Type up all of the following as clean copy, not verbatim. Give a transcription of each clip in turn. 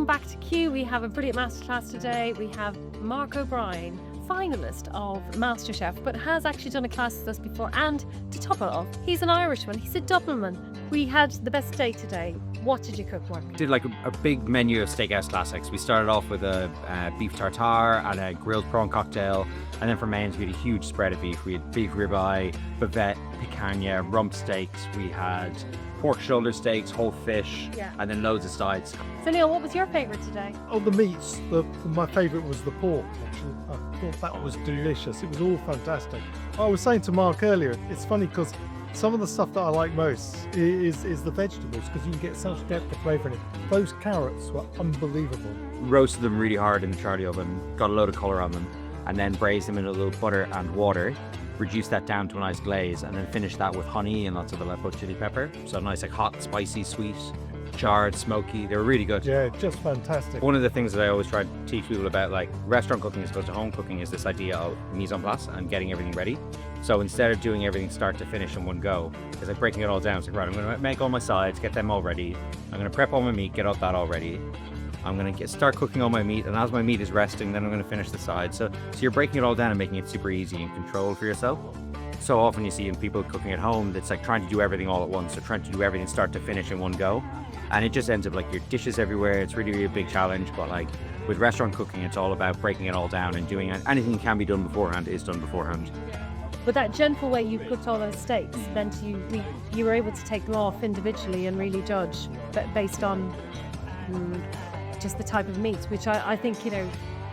back to Q. We have a brilliant masterclass today. We have Mark O'Brien, finalist of MasterChef, but has actually done a class with us before. And to top it off, he's an Irishman. He's a Dublinman. We had the best day today. What did you cook, Mark? Did like a big menu of steakhouse classics. We started off with a beef tartare and a grilled prawn cocktail, and then for mains we had a huge spread of beef. We had beef ribeye, bavette, picanha, rump steaks. We had pork shoulder steaks, whole fish, and then loads of sides. So Neil, what was your favourite today? Oh, the meats. My favourite was the pork, actually. I thought that was delicious. It was all fantastic. I was saying to Mark earlier, it's funny because some of the stuff that I like most is the vegetables, because you can get such depth of flavour in it. Those carrots were unbelievable. Roasted them really hard in the Charlie oven, got a load of colour on them, and then braised them in a little butter and water. Reduce that down to a nice glaze, and then finish that with honey and lots of Aleppo chili pepper. So nice, like hot, spicy, sweet, charred, smoky. They were really good. Yeah, just fantastic. One of the things that I always try to teach people about like restaurant cooking as opposed to home cooking is this idea of mise en place and getting everything ready. So instead of doing everything start to finish in one go, it's like breaking it all down. It's like, right, I'm going to make all my sides, get them all ready. I'm going to prep all my meat, get all that all ready. I'm going to start cooking all my meat, and as my meat is resting, then I'm going to finish the sides. So you're breaking it all down and making it super easy and controlled for yourself. So often you see in people cooking at home, it's like trying to do everything all at once, or trying to do everything start to finish in one go. And it just ends up like your dishes everywhere. It's really, really a big challenge. But like with restaurant cooking, it's all about breaking it all down and doing anything that can be done beforehand is done beforehand. With that gentle way you cooked all those steaks, then you were able to take them off individually and really judge based on just the type of meat, which I think,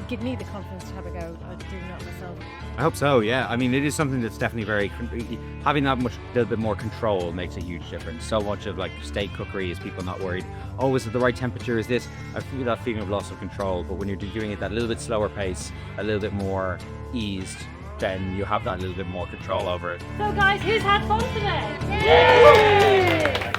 give me the confidence to have a go at doing that myself. I hope so, yeah. I mean, it is something that's definitely having that much, little bit more control makes a huge difference. So much of like steak cookery is people not worried, oh, is it the right temperature, is this? I feel that feeling of loss of control, but when you're doing it at a little bit slower pace, a little bit more eased, then you have that little bit more control over it. So guys, who's had fun today? Yay!